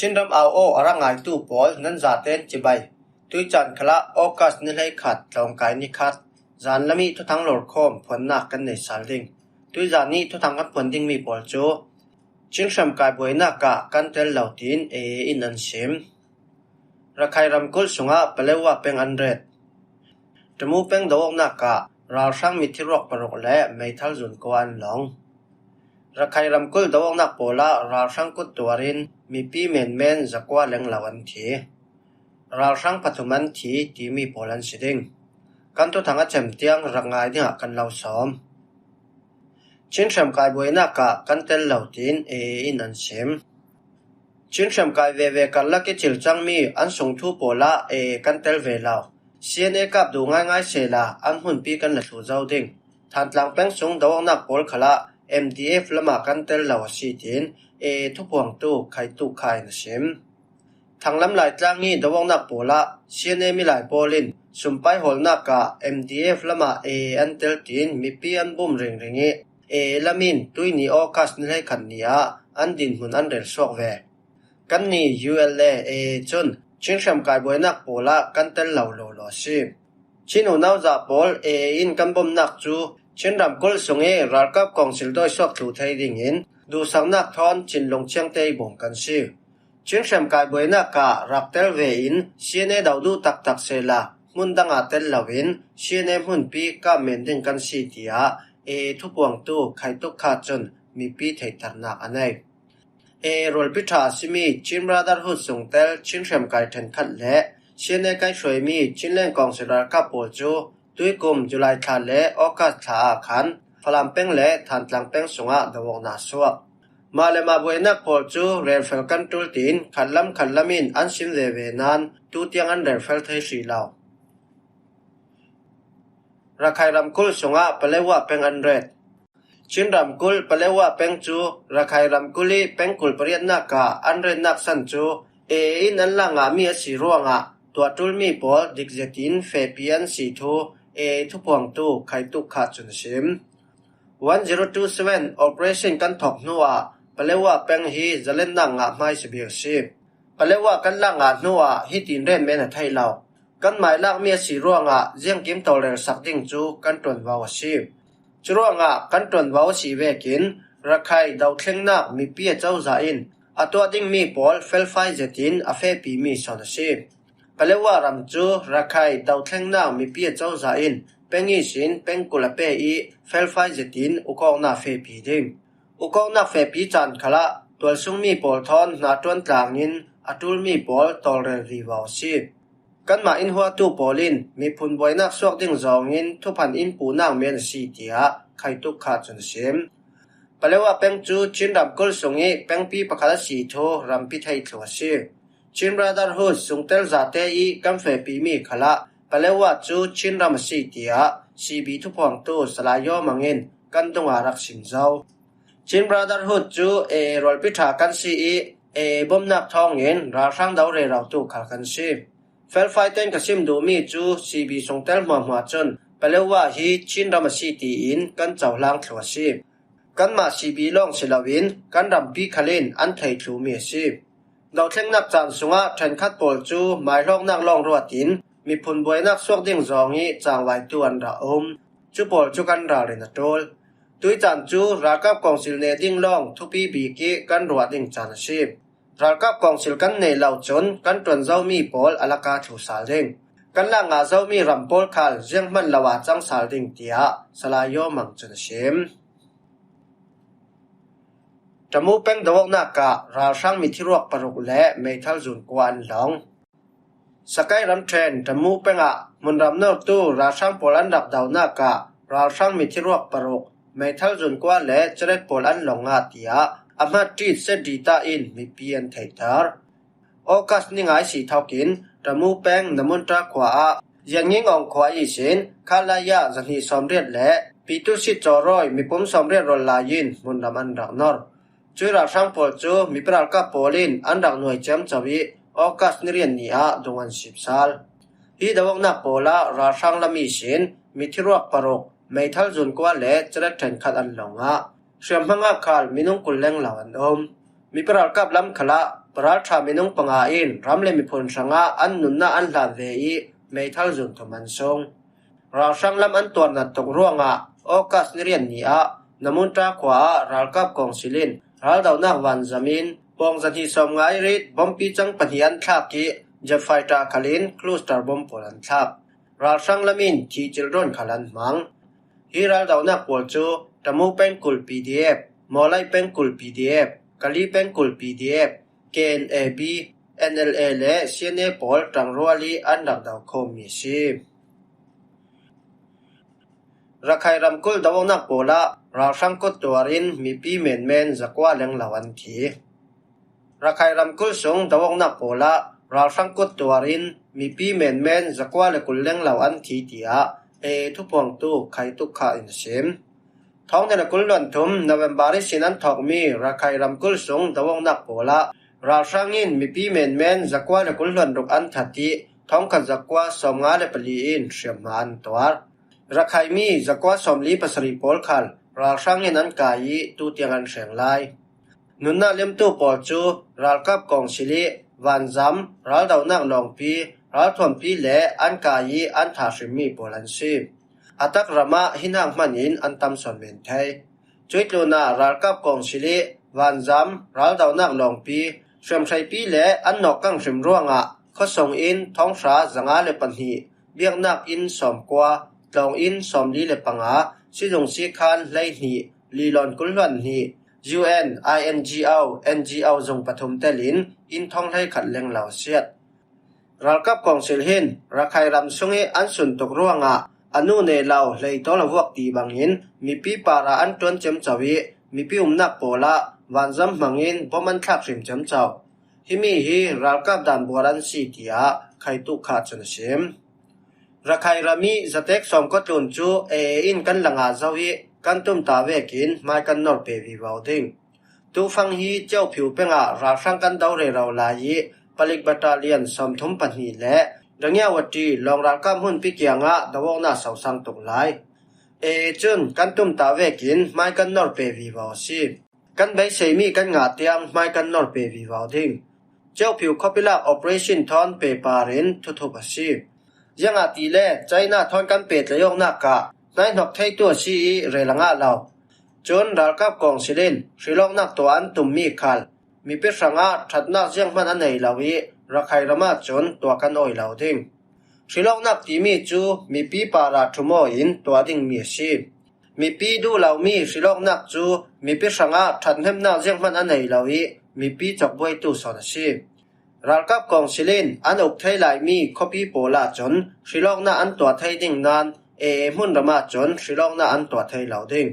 ชินรำเอาโออรังไงตู้ปอลนั้นจาเต้นจิบายตุยจันขละโอกัสนิเลยขัดลองกายนิขัดจานละมีทุทั้งหลอดคอมผลหนักกันในสาลิงตุยจานนี้ทุทั้งกันผลดิ้งมีปอลโจชินรำกายบวยนักกะกันเตลเหล่าตีนอินอันเชมระใครรำกุลสุงะเปลว่าเป็นอันเร็ดจมูกเป็นดอกนักกะเราช่างมิทิรกปรกและไม่ทัลจุนกวนหลงระใครรำกุลดอกนักโปละเราช่างกุดตัวรินมีปีเมนเมนจักว่าเล็งเหล่าวันทีเราช่างปัจจุบันทีที่มีโปลันสิดิงกันทุทั้งเฉมเตียงรังไงที่หักกันเหล่าซ้อมชินเฉมกายบวยนักกะกันเตลเหล่าตีนอินอันเชมชินเฉมกายเวกันลักกิจิลจังมีอันส่งทูโปละกันเตลเวลาเสียนกับดูง่ายเสละอันหุ่นปีกันละสู่เจ้าดิ่งทันหลังแป้งส่งดอกนักโปลขละ MDF ละมากันเตลเหล่าสีดินทุกพวงตู้ไข่ตู้ไข่นะเชมทางลำหลายจังนี้ดอกนักโปละเสียนมีหลายโปลินสุมไปหอลนักกะ MDF ละมาอันเตลดินมีปีอันบุ่มเริงงี้ละมินตุยนี่ออคัสนี่ให้ขันนี้อันดินหุ่นอันเรลสอกเวกันนี่ ULA จนชิงเฉมกายบวยนักโปละกันเตลเหล่าโลโลสิชินูน่าจะโปลอินกันบ่มนักจูชินรำกุลสงรักกับกองสิลโดยสอกถูไทยดิ่งอินดูสังนักทอนชินลงเชียงเตยบ่งกันสิชิงเฉมกายบวยนักกะรักเตลเวอินเชียนดาวดูตักเสละมุนดังอาเตลเหล่าอินเชียนมุนปีกับเมนดิ่งกันสิทีทุกพวงตู้ไข่ตุกขาจนมีปีไทยตันนักอันไหนโรลพิธาสิมีชินราดาร์หุดส่งเตลชินเฉมกายเทนขัดและเชียนไกช่วยมีชินเล่นกองศิลากับโปจูตุยกุมจุไลทาและโอกาสทาขันพลัมเป็งและทันหลังเป็งสงะดวงนาสวกมาเลมาบวยนักโปจูเรลเฟลกันตุลตินขัดลำมินอันซิมเลเวนันตุเตียงอันเรลเฟลไทยสีเหล่าระใครรำกุลสงะเปลว่าเป็นอันเร็ดชินรำกุลเปลว่าเป็นจูระใครรำกุลีเป็นกุลปริยนักกะอันเร็ดนักสันจูนันล่างมีสีร่วงตัวตุลมีปอดิกเจตินเฟเปียนสีทูทุกพวงตู้ไข่ตุกขาดจนชิม1027 operation กันถกนัวเปลว่าเป็นฮีจะเล่นนั่งไม่สบิลสิเปลว่ากันล่างนัวฮีตินเรนเมนไทยเรากันหมายล่างมีสีร่วงเจียงกิมตอเลสักดิ่งจูกันตรวนวาวสิจร่วงกันตรวนวาวสีเวกินระใครดาวเข่งนักมีเปียเจ้าใจอินตัวดิ่งมีปอลเฟลไฟเจตินเฟปีมีสอนสิเปลว่ารำจูระใครดาวเข่งนักมีเปียเจ้าใจอินเป็นอีสินเป็นกุลเปอีเฟลไฟเจตินอุกองนาเฟปีดิ่งอุกองนาเฟปีจันขละตัวซุงมีปอลทอนนาตวนกลางอินตุลมีปอลตอลเรรีวาวสิกันมาอินหัวตู้ปอลินมีพุนบวยนักสวกดิ่งจองอินทุพันอินปูนางเมียนสีเตียไข่ตุกขาดจนเสียมเปลว่าเป็นจูชินรำกุลสงเป็นปีประคาสีโทรำพิไทยตัวสิชินราดาร์หุดส่งเตลจาเตอีกันเฟปีมีขละเปลว่าจูชินรำสีเตียสีบีทุพวงตู้สลายย่อมังอินกันตรงอารักสินเจ้าชินราดาร์หุดจูรอลพิธากันสีบ่มนักทองอินราช่างดาวเรเราตู้ขัดกันสิเฟลไฟเต้นกับซิมดูมีจูซีบีส่งเตลมาจนเปลว่าฮีชินรำสีตีอินกันเจ้าล้างถวสิกันมาซีบีลองศิลาวินกันรำปีขลินอันไทยทูมีสิดาวเท่งนักจานสุงะเทนคัดโปลจูหมายลองนักลองรัวตินมีพุนบวยนักสวกดิ่งจองนี้จางไว้ตัวอันระจูโปลจูกันราเรนโตลตุยจานจูรักกับกองศิลเนดิ่งลองทุปีบีกีกันรัวดิ่งจานสิรักกับกองศิลกันเนเหล่าจนกันตวนเจ้ามีโปลอลากาถูสาเร่งกันล่างเจ้ามีรำโปลคัลเจียงมันละว่าจังสาดิ่งเตียสลายโยมังจนเชมจมูกเป็นดอกนักกะราช่างมีที่รวกปรุกและเมทัลจุนกวนหลงสกายรำเทรนจมูกเป็นมุนรำเนื้อตู้ราช่างโปลันดับดาวนักกะราช่างมีที่รวกปรุกเมทัลจุนกวนและจะได้โปลันหลงอาเตียอามาจีเซดีตาอินมีเพียนไทเตอร์โอกัสนิงไอสีเท่ากินจมูกเป็นน้ำมันตราขวายังยิงองขวาอีสินคาลายาจันทีสมเรียดและปีตุสิจอรอยมีปุ่มสมเรียดรลายินมุนรำอันดักนอร์จุยราช่างโปลจูมีปราลกับโปลินอันดักหน่วยเจมจวีโอกัสนิเรียนนี้ดวง10 สัลฮีดวงนักโปลาราช่างละมีสินมีที่รวกปรุกไม่ทัลจุนกว่าและจะได้เทนขัดอันหลงเชื่อมพังอาคาลมีนุ่งกุลเล่งเหล่าอันมีปราลกับลำขละป pral tha minung panga in ramle mi phun sanga an nunna an hlan ve I mei thal zun thuman song ral sang lam an tuan na tok ruanga okas nirian ni a namun tra khwa ral kap kong silin ral dau nak wan zamin pong zan hi som ngai rit bompi chang panian thak ki jet fighter khalin cluster bomb polan thak ral sang lamin thi children khalan mang hi ral dau nak pol chu tamu pen kul pdf molai pen kul pdf kali pen kul pdf knab nla le cna pol tang ruali an dak dau khom mi si rakhai ramkul dawong nak pola raw sangkot tuarin mi pi men zakwa leng lawan thi rakhai ramkul sung dawong nak pola raw sangkot tuarin mi pi men zakwa le kul leng lawan thi tia e thu pong tu khai tu kha in sim thong ne kul lon thum november sinan thok mi rakhai ramkul sung dawong nak pola raw sangin mi pi men zakwa le kul lon ruk an thati thong kha zakwa somnga le pali in shriam twar rakhai mi zakwa somli pasari pol khal ral sangin an kai tu tiang an seng lai nunna lem tu pol chu ral kap kong sili wan zam ral dau nak long pi ral thom pi le an kai an tha shimi polan si atak rama hinang manin an tam son men thai chuitluna ral kap kong sili wan zam ral dau nak long pi shem thai pi le an nok kang shim ruanga kho song in thong sha zanga le panhi biak nak in som kwa long in som li le panga silung si khan lai ni li lon kul lon ni UN INGO zong pathum telin in thong lai khat leng law siat ral kap kong sil hin rakhai ram sungi an sun tok ruanga anu ne law lei to la wak ti bangin mi pi para an ton chem chawi mi pi nak pola wan zam mangin boman thak rim chem chaw himi hi ral kap dan boran si tia khai tu kha chun sim rakhai rami zatek som ko tlun chu in kan langa zawi kan tum ta vekin mai kan nor pe vi wauding tu phang hi cheu phiu penga ra sang kan dau re raw la yi palik battalion som thum panhi le rangya wati long ral kam hun pi kyanga dawong na saw sang tok lai chun kan tum ta vekin mai kan nor pe vi waw si kan bai sei mi kan nga tiang mai kan nor pe vi wauding cheu phiu khopila operation thon pe parin thu thu ba siยังอาตีเล่ใจหน้าทอนกันเป็ดเลยยกหน้ากะนายหนกไทยตัวชีเรลังอาเราจนดาลกับกองสิเลนสิลองนักตัวอันตุ่มมีคัลมีเป็ดสังอาถัดนักเสียงมันอันไหนเหล่าวิรักใครละมาจนตัวกันอ้อยเหล่าดิ้งสิลองนักตีมีจูมีปีปาราทุโมอินตัวดิ้งมีชีมีปีดูเหล่ามีสิลองนักจูมีเป็ดสังอาถัดเห็มนักเสียงมันอันไหนเหล่าวิมีปีจับไว้ตู้สอนชีรัลกับกองสิลินอันอุกไทยหลายมีคบีโปลาจนสิลองน่าอันตัวไทยดิ่งนานมุ่นระมาจนสิลองน่าอันตัวไทยเหล่าดิ่ง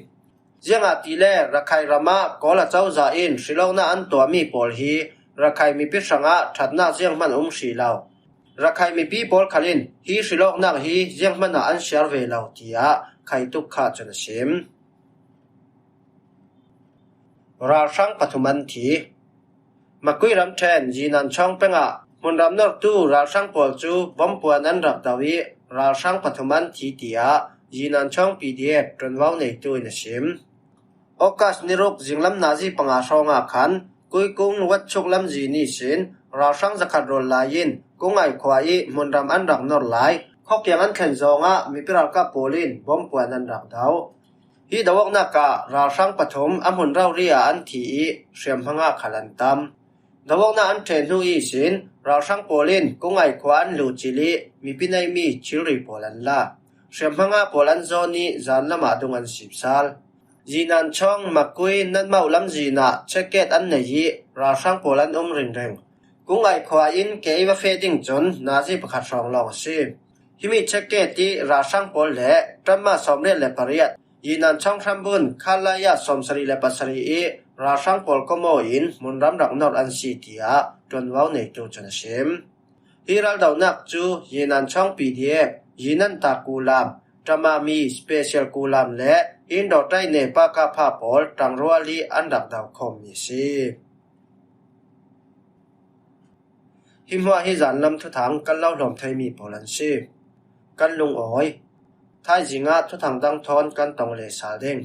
ยังอาตีเล่รักใครระมาก็ละเจ้าจ่าอินสิลองน่าอันตัวมีโปลฮีรักใครมีพิษสังอาถัดน่าเสียงมันสีเหล่ารักใครมีปีโปลขลินฮีสิลองน่าฮีเสียงมันน่าอันเชียร์เวเหล่าที่อาใครตุกขาจนเสียมราชังปฐุมันทีมาคุยรำแทนยีนันช่องเป็งอ่ะมุนรำนอกตู้ราช่างปอลจูบอมปวนอันรับดาวิราช่างปฐุมันทีเตียยีนันช่องปีเดียจนว้าวในตู้ในชิมโอกาสนิรุกจิงลำนาจีปังอาชองอาคันกุยกุ้งวัดชุกลำจีนี่สินราช่างจะขัดรถลายินกุ้งไอควายมุนรำอันรับนอร์ไลข้อเกี่ยงอันเข็นจงอ่ะมีพิรากับโปลินบอมปวนอันรับดาวฮีดาวกนักกะราช่างปฐมอัมหุนเราเรียอันทีเสียมพังอาขัลันตัมดาวน่าอันเทนหูอีสินเราช่างโปลินกุ้งไอควานลูจิลีมีปินัยมีชิริโปลันละเสียมพังอาโปลันโซนีจานละมาดุงอัน10 saalจีนันช่องมักกุยนัดเมาลำจีน่ะเช็คเกตอันไหนยีเราช่างโปลันเร่งกุ้งไอควาอินเกย์ว่าเฟดิ้งจนนาซีประคัดสองลองสิที่มีเช็คเกตที่เราช่างโปลเล่จำมาสมเด็จและปริยัติยีนันช่องทำบุญข้าลายาสมสรีและปัสรีราช่างปอลก็โมอินมุนรำรักนอร์อันซีเตียจนว้าวในตัวจนเชมฮีรัลดาวนักจูยีนันช่องปีเดียยีนันตากูลามจามามีสเปเชียลกูลามและอินโดไตเนปากาพาปอลตังรัวลีอันดับดาวคอมมิซีหิมว่าฮิจันลำทุถังกันเล่าหลอมไทยมีโปลันซีกันลุงอ้อยท้ายจิงอาทุถังดังทอนกันตองเลสาเด้ง